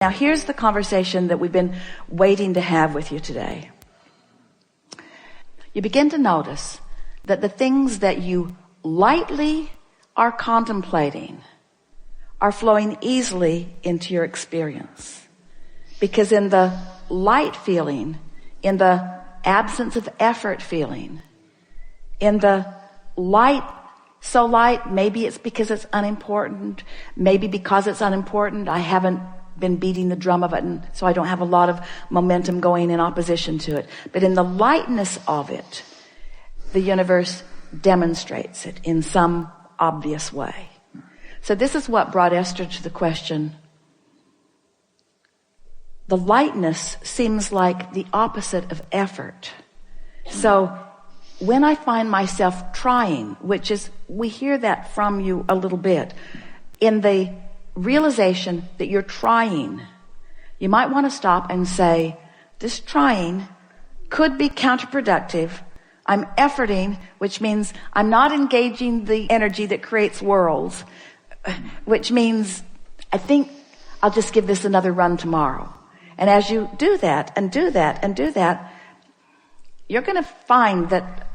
Now here's the conversation that we've been waiting to have with you today. You begin to notice that the things that you lightly are contemplating are flowing easily into your experience. Because in the light feeling, in the absence of effort feeling, in the light, so light, maybe it's because it's unimportant, maybe because it's unimportant, I haven't been beating the drum of it, and so I don't have a lot of momentum going in opposition to it. But in the lightness of it, the universe demonstrates it in some obvious way. So this is what brought Esther to the question. The lightness seems like the opposite of effort. So when I find myself trying, which is, we hear that from you a little bit, in the realization that you're trying, you might want to stop and say, this trying could be counterproductive. I'm efforting, which means I'm not engaging the energy that creates worlds, which means I think I'll just give this another run tomorrow. And as you do that and do that and do that, you're going to find that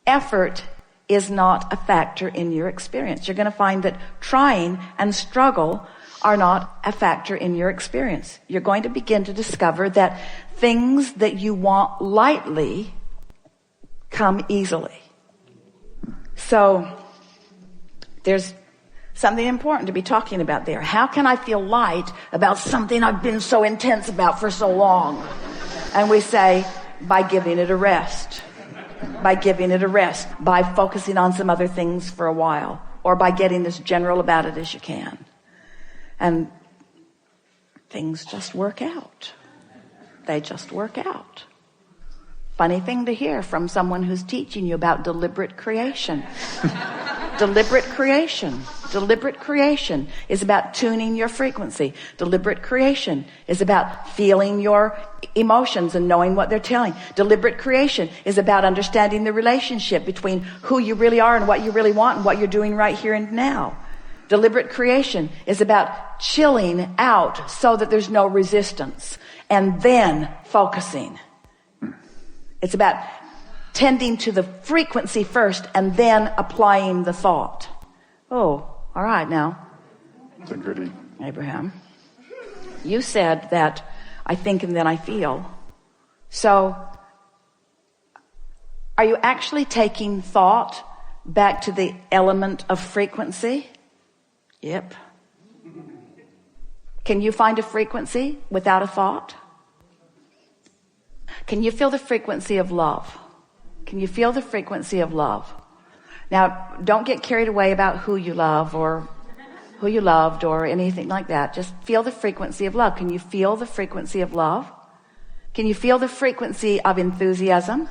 effort is not a factor in your experience. You're going to find that trying and struggle are not a factor in your experience. You're going to begin to discover that things that you want lightly come easily. So there's something important to be talking about there. How can I feel light about something I've been so intense about for so long? And we say, by giving it a rest. By giving it a rest, by focusing on some other things for a while, or by getting as general about it as you can. And things just work out. They just work out. Funny thing to hear from someone who's teaching you about deliberate creation. Deliberate creation. Deliberate creation is about tuning your frequency. Deliberate creation is about feeling your emotions and knowing what they're telling. Deliberate creation is about understanding the relationship between who you really are and what you really want and what you're doing right here and now. Deliberate creation is about chilling out so that there's no resistance and then focusing. It's about tending to the frequency first and then applying the thought. Oh, all right now. Integrity. Abraham, you said that I think and then I feel. So are you actually taking thought back to the element of frequency? Yep. Can you find a frequency without a thought? Can you feel the frequency of love? Can you feel the frequency of love? Now, don't get carried away about who you love or who you loved or anything like that. Just feel the frequency of love. Can you feel the frequency of love? Can you feel the frequency of enthusiasm?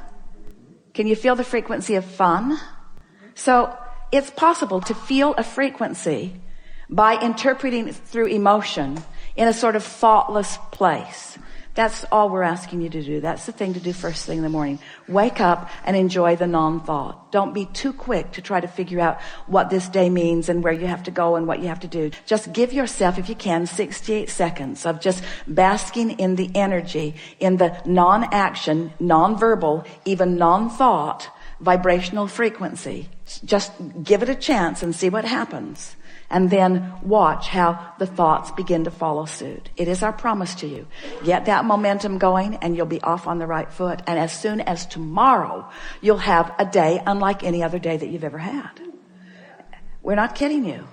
Can you feel the frequency of fun? So it's possible to feel a frequency by interpreting it through emotion in a sort of thoughtless place. That's all we're asking you to do. That's the thing to do first thing in the morning. Wake up and enjoy the non-thought. Don't be too quick to try to figure out what this day means and where you have to go and what you have to do. Just give yourself, if you can, 68 seconds of just basking in the energy, in the non-action, non-verbal, even non-thought, vibrational frequency. Just give it a chance and see what happens. And then watch how the thoughts begin to follow suit. It is our promise to you. Get that momentum going and you'll be off on the right foot. And as soon as tomorrow, you'll have a day unlike any other day that you've ever had. We're not kidding you.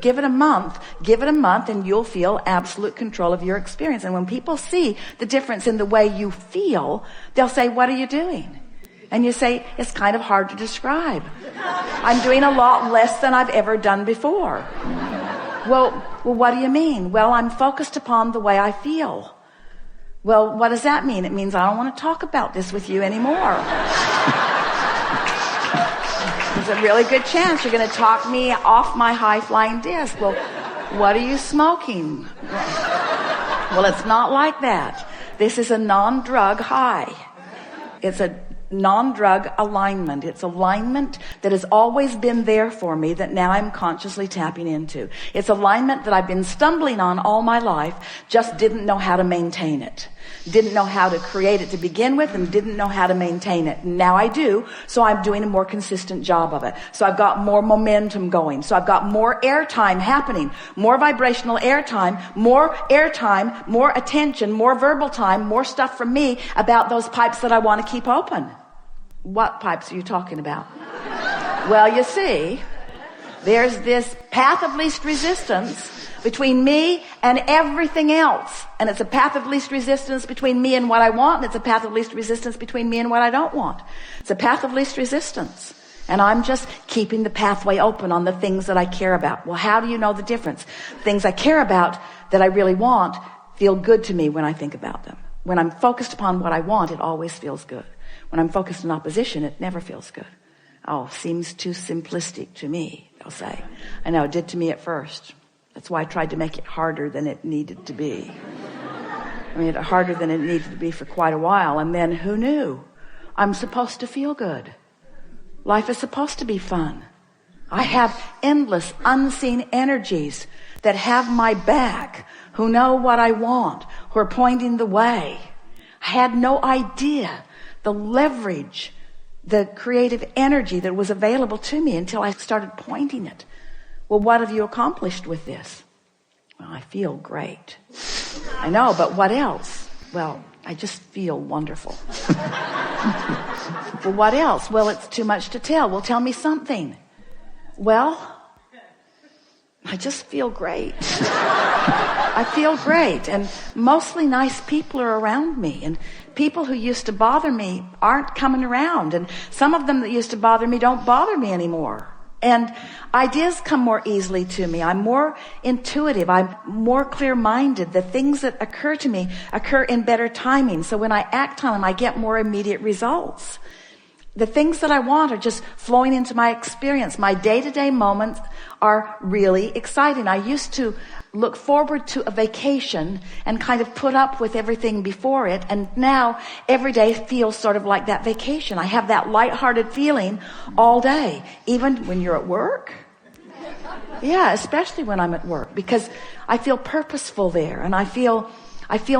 Give it a month and you'll feel absolute control of your experience. And when people see the difference in the way you feel, they'll say, what are you doing? And you say, it's kind of hard to describe. I'm doing a lot less than I've ever done before. Well, what do you mean? Well, I'm focused upon the way I feel. Well, what does that mean? It means I don't want to talk about this with you anymore. There's a really good chance you're going to talk me off my high-flying disc. Well, what are you smoking? Well, it's not like that. This is a non-drug high. It's a non-drug alignment. It's alignment that has always been there for me that now I'm consciously tapping into. It's alignment that I've been stumbling on all my life, just didn't know how to maintain it. Didn't know how to create it to begin with and didn't know how to maintain it. Now I do, so I'm doing a more consistent job of it. So I've got more momentum going. So I've got more airtime happening, more vibrational airtime, more attention, more verbal time, more stuff from me about those pipes that I want to keep open. What pipes are you talking about? Well, you see, there's this path of least resistance between me and everything else. And it's a path of least resistance between me and what I want, and it's a path of least resistance between me and what I don't want. It's a path of least resistance. And I'm just keeping the pathway open on the things that I care about. Well, how do you know the difference? Things I care about that I really want feel good to me when I think about them. When I'm focused upon what I want, it always feels good. When I'm focused in opposition, it never feels good. Oh, seems too simplistic to me, they'll say. I know, it did to me at first. That's why I tried to make it harder than it needed to be. I made it harder than it needed to be for quite a while. And then who knew? I'm supposed to feel good. Life is supposed to be fun. I have endless unseen energies that have my back, who know what I want, who are pointing the way. I had no idea the leverage, the creative energy that was available to me until I started pointing it. Well, what have you accomplished with this? Well, I feel great. I know, but what else? Well, I just feel wonderful. Well, what else? Well, it's too much to tell. Well, tell me something. Well, I just feel great. I feel great. And mostly nice people are around me. And people who used to bother me aren't coming around. And some of them that used to bother me don't bother me anymore. And ideas come more easily to me. I'm more intuitive. I'm more clear-minded. The things that occur to me occur in better timing. So when I act on them, I get more immediate results. The things that I want are just flowing into my experience. My day-to-day moments are really exciting. I used to look forward to a vacation and kind of put up with everything before it. And now every day feels sort of like that vacation. I have that lighthearted feeling all day, even when you're at work. Yeah, especially when I'm at work, because I feel purposeful there and I feel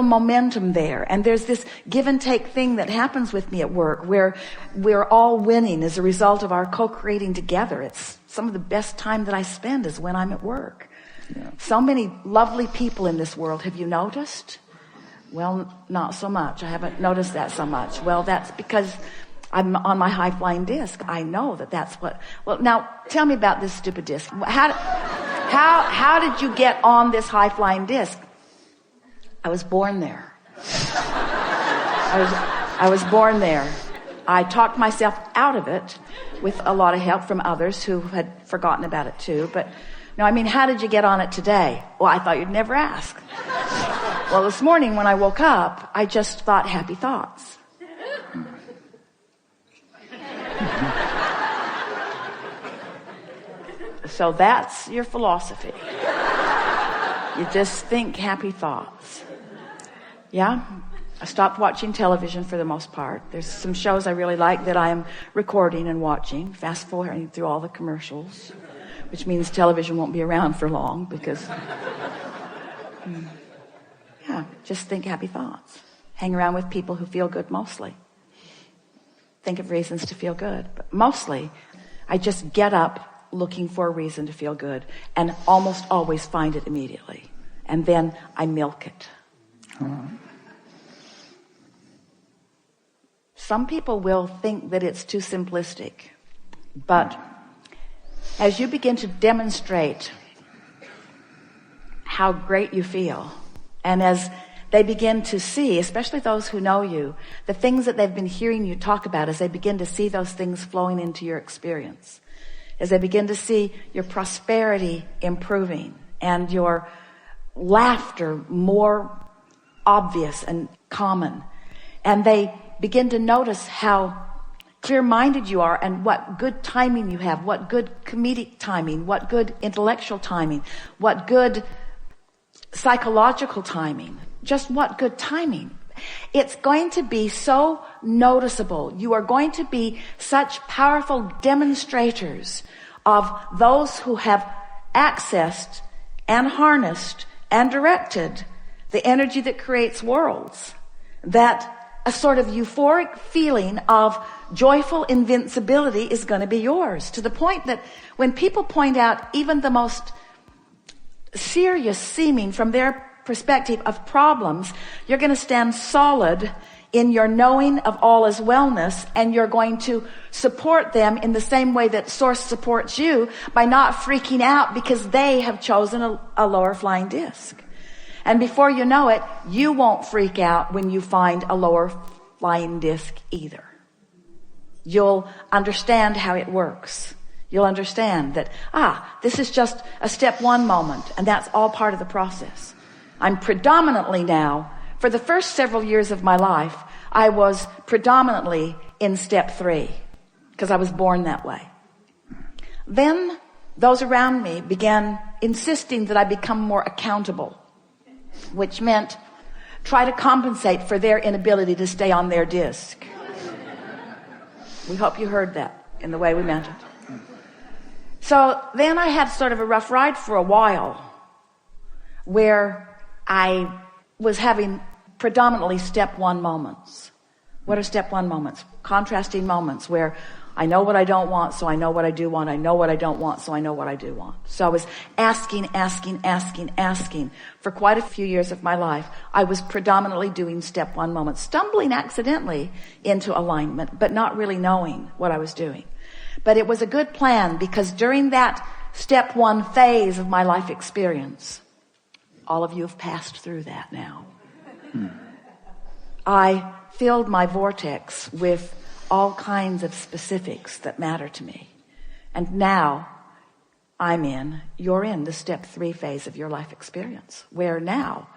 momentum there. And there's this give and take thing that happens with me at work where we're all winning as a result of our co-creating together. It's some of the best time that I spend is when I'm at work. Yeah. So many lovely people in this world. Have you noticed? Well, not so much. I haven't noticed that so much. Well, that's because I'm on my high-flying disc. I know that's what... Well, now, tell me about this stupid disc. How did you get on this high-flying disc? I was born there. I was born there. I talked myself out of it with a lot of help from others who had forgotten about it too. But no, I mean, how did you get on it today? Well, I thought you'd never ask. Well, this morning when I woke up, I just thought happy thoughts. So that's your philosophy. You just think happy thoughts. Yeah? I stopped watching television for the most part. There's some shows I really like that I am recording and watching, fast forwarding through all the commercials, which means television won't be around for long because, yeah, just think happy thoughts. Hang around with people who feel good mostly. Think of reasons to feel good. But mostly, I just get up looking for a reason to feel good and almost always find it immediately. And then I milk it. Some people will think that it's too simplistic, but as you begin to demonstrate how great you feel, and as they begin to see, especially those who know you, the things that they've been hearing you talk about, as they begin to see those things flowing into your experience, as they begin to see your prosperity improving and your laughter more obvious and common, and they begin to notice how clear-minded you are and what good timing you have, what good comedic timing, what good intellectual timing, what good psychological timing, just what good timing. It's going to be so noticeable. You are going to be such powerful demonstrators of those who have accessed and harnessed and directed the energy that creates worlds, that a sort of euphoric feeling of joyful invincibility is going to be yours, to the point that when people point out even the most serious seeming from their perspective of problems, you're going to stand solid in your knowing of all is wellness, and you're going to support them in the same way that Source supports you, by not freaking out because they have chosen a lower flying disc. And before you know it, you won't freak out when you find a lower flying disc either. You'll understand how it works. You'll understand that, this is just a step one moment, and that's all part of the process. I'm predominantly now, for the first several years of my life, I was predominantly in step 3, because I was born that way. Then those around me began insisting that I become more accountable, which meant try to compensate for their inability to stay on their disc. We hope you heard that in the way we meant it. So then I had sort of a rough ride for a while, where I was having predominantly step 1 moments. What are step 1 moments? Contrasting moments where I know what I don't want, so I know what I do want. I know what I don't want, so I know what I do want. So I was asking for quite a few years of my life. I was predominantly doing step 1 moments, stumbling accidentally into alignment, but not really knowing what I was doing. But it was a good plan, because during that step 1 phase of my life experience, all of you have passed through that now. I filled my vortex with all kinds of specifics that matter to me. And now you're in the step 3 phase of your life experience, where now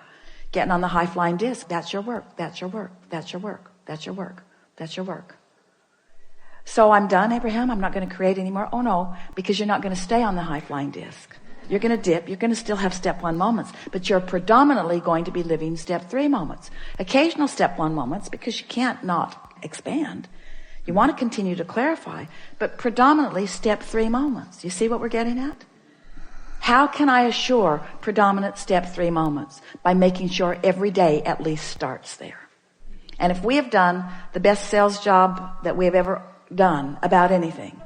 getting on the high flying disc, that's your work, that's your work, that's your work, that's your work, that's your work. So I'm done, Abraham, I'm not going to create anymore. Oh no, because you're not going to stay on the high flying disc. You're going to dip, you're going to still have step 1 moments, but you're predominantly going to be living step 3 moments. Occasional step 1 moments, because you can't not expand. You want to continue to clarify, but predominantly step 3 moments. You see what we're getting at? How can I assure predominant step 3 moments? By making sure every day at least starts there. And if we have done the best sales job that we have ever done about anything,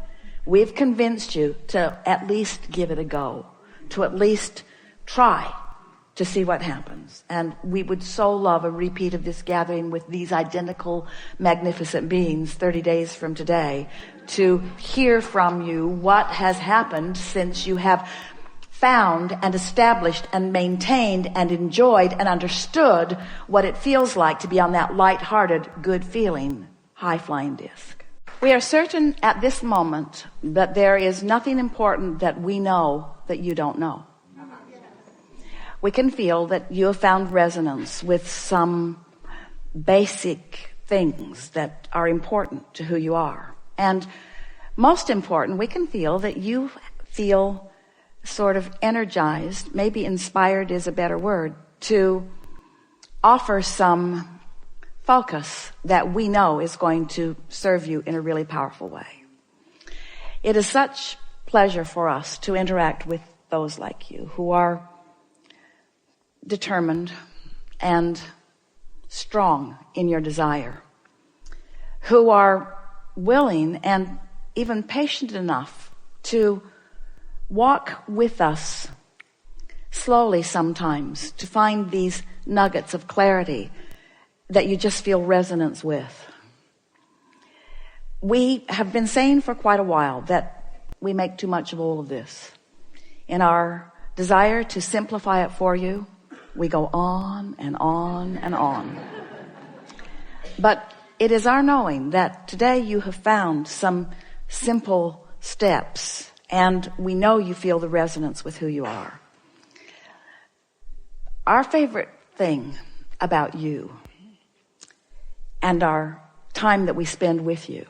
we've convinced you to at least give it a go, to at least try to see what happens. And we would so love a repeat of this gathering with these identical magnificent beings 30 days from today, to hear from you what has happened since you have found and established and maintained and enjoyed and understood what it feels like to be on that light-hearted, good feeling, high-flying disc. We are certain at this moment that there is nothing important that we know that you don't know. We can feel that you have found resonance with some basic things that are important to who you are. And most important, we can feel that you feel sort of energized, maybe inspired is a better word, to offer some focus that we know is going to serve you in a really powerful way. It is such pleasure for us to interact with those like you who are determined and strong in your desire, who are willing and even patient enough to walk with us slowly sometimes to find these nuggets of clarity that you just feel resonance with. We have been saying for quite a while that we make too much of all of this. In our desire to simplify it for you, we go on and on and on. But it is our knowing that today you have found some simple steps, and we know you feel the resonance with who you are. Our favorite thing about you and our time that we spend with you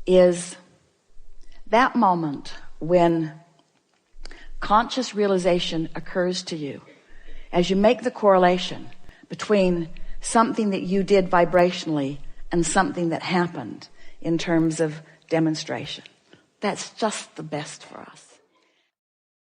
is that moment when conscious realization occurs to you as you make the correlation between something that you did vibrationally and something that happened in terms of demonstration. That's just the best for us.